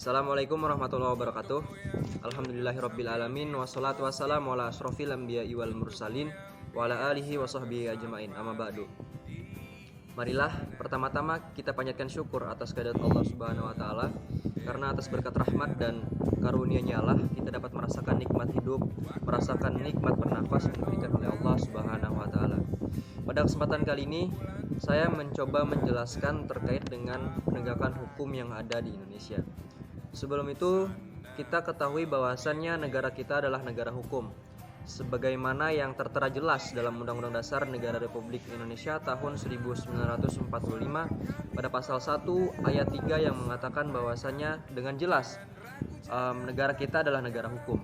Assalamualaikum warahmatullahi wabarakatuh. Alhamdulillahirabbil alamin wassalatu wassalamu ala asrofil anbiya'i wal mursalin wa ala alihi wa sahbihi ajmain. Amma ba'du. Marilah pertama-tama kita panjatkan syukur atas kehadirat Allah Subhanahu wa taala, karena atas berkat rahmat dan karunia-Nya lah kita dapat merasakan nikmat hidup, merasakan nikmat bernafas yang diberikan oleh Allah Subhanahu wa taala. Pada kesempatan kali ini saya mencoba menjelaskan terkait dengan penegakan hukum yang ada di Indonesia. Sebelum itu, kita ketahui bahwasannya negara kita adalah negara hukum, sebagaimana yang tertera jelas dalam Undang-Undang Dasar Negara Republik Indonesia tahun 1945 pada pasal 1 ayat 3 yang mengatakan bahwasannya dengan jelas negara kita adalah negara hukum.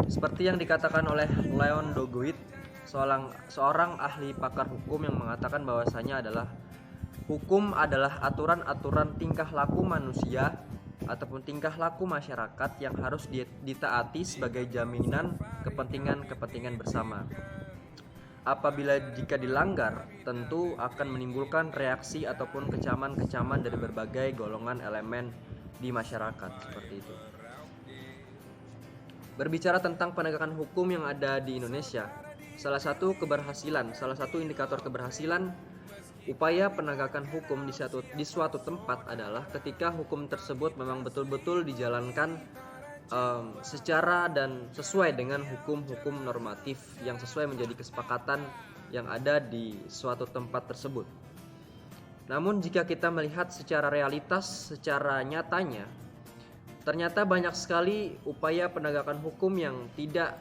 Seperti yang dikatakan oleh Leon Dogoit, seorang ahli pakar hukum, yang mengatakan bahwasanya hukum adalah aturan-aturan tingkah laku manusia ataupun tingkah laku masyarakat yang harus ditaati sebagai jaminan kepentingan bersama. Apabila jika dilanggar, tentu akan menimbulkan reaksi ataupun kecaman-kecaman dari berbagai golongan elemen di masyarakat, seperti itu. Berbicara tentang penegakan hukum yang ada di Indonesia, salah satu indikator keberhasilan upaya penegakan hukum di suatu tempat adalah ketika hukum tersebut memang betul-betul dijalankan secara dan sesuai dengan hukum-hukum normatif yang sesuai menjadi kesepakatan yang ada di suatu tempat tersebut. Namun jika kita melihat secara realitas, secara nyatanya, ternyata banyak sekali upaya penegakan hukum yang tidak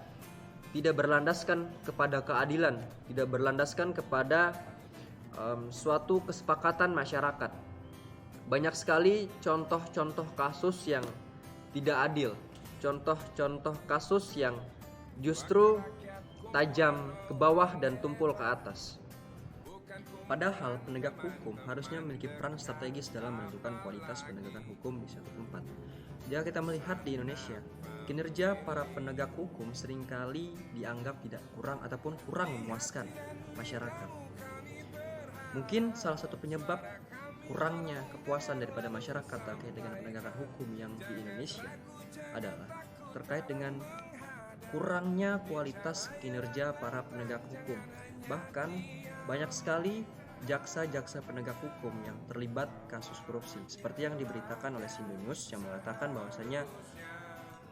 berlandaskan kepada keadilan, tidak berlandaskan kepada suatu kesepakatan masyarakat. Banyak sekali contoh-contoh kasus yang tidak adil, contoh-contoh kasus yang justru tajam ke bawah dan tumpul ke atas. Padahal penegak hukum harusnya memiliki peran strategis dalam menentukan kualitas penegakan hukum di suatu tempat. Jika kita melihat di Indonesia, kinerja para penegak hukum seringkali dianggap tidak kurang ataupun kurang memuaskan masyarakat. Mungkin salah satu penyebab kurangnya kepuasan daripada masyarakat terkait dengan penegakan hukum yang di Indonesia adalah terkait dengan kurangnya kualitas kinerja para penegak hukum. Bahkan banyak sekali jaksa-jaksa penegak hukum yang terlibat kasus korupsi, seperti yang diberitakan oleh Sindunus yang mengatakan bahwasanya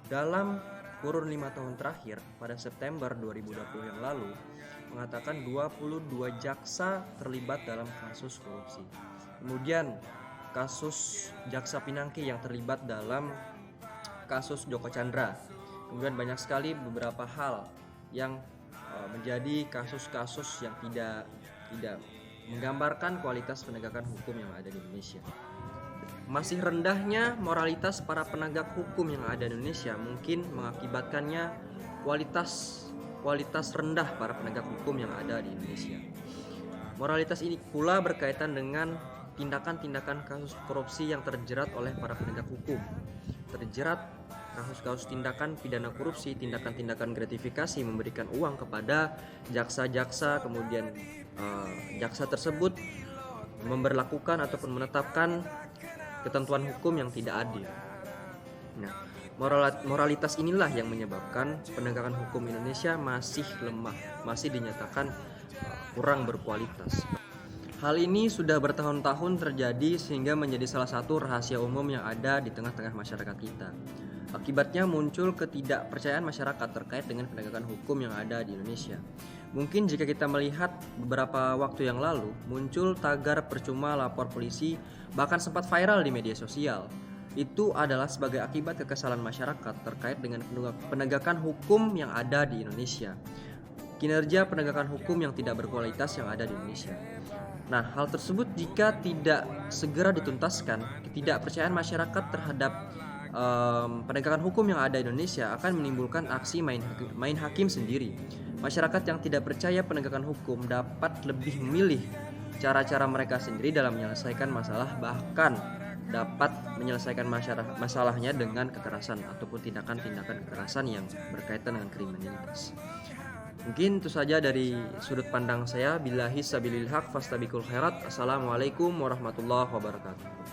dalam kurun 5 tahun terakhir, pada September 2020 yang lalu, mengatakan 22 jaksa terlibat dalam kasus korupsi. Kemudian kasus Jaksa Pinangki yang terlibat dalam kasus Joko Chandra. Kemudian banyak sekali beberapa hal yang menjadi kasus-kasus yang tidak menggambarkan kualitas penegakan hukum yang ada di Indonesia. Masih rendahnya moralitas para penegak hukum yang ada di Indonesia mungkin mengakibatkannya kualitas rendah para penegak hukum yang ada di Indonesia. Moralitas ini pula berkaitan dengan tindakan-tindakan kasus korupsi yang terjerat oleh para penegak hukum. Terjerat kasus-kasus tindakan pidana korupsi, tindakan-tindakan gratifikasi, memberikan uang kepada jaksa-jaksa, kemudian jaksa tersebut memberlakukan ataupun menetapkan ketentuan hukum yang tidak adil. Nah, moralitas inilah yang menyebabkan penegakan hukum Indonesia masih lemah, masih dinyatakan kurang berkualitas. Hal ini sudah bertahun-tahun terjadi sehingga menjadi salah satu rahasia umum yang ada di tengah-tengah masyarakat kita. Akibatnya muncul ketidakpercayaan masyarakat terkait dengan penegakan hukum yang ada di Indonesia. Mungkin jika kita melihat beberapa waktu yang lalu, muncul tagar percuma lapor polisi, bahkan sempat viral di media sosial. Itu adalah sebagai akibat kekesalan masyarakat terkait dengan penegakan hukum yang ada di Indonesia. Kinerja penegakan hukum yang tidak berkualitas yang ada di Indonesia. Nah, hal tersebut jika tidak segera dituntaskan, ketidakpercayaan masyarakat terhadap penegakan hukum yang ada di Indonesia akan menimbulkan aksi main hakim sendiri. Masyarakat yang tidak percaya penegakan hukum dapat lebih memilih cara-cara mereka sendiri dalam menyelesaikan masalah, bahkan dapat menyelesaikan masalahnya dengan kekerasan ataupun tindakan-tindakan kekerasan yang berkaitan dengan kriminalitas. Mungkin itu saja dari sudut pandang saya. Billahi sabilil haq fastabiqul khairat. Assalamualaikum warahmatullahi wabarakatuh.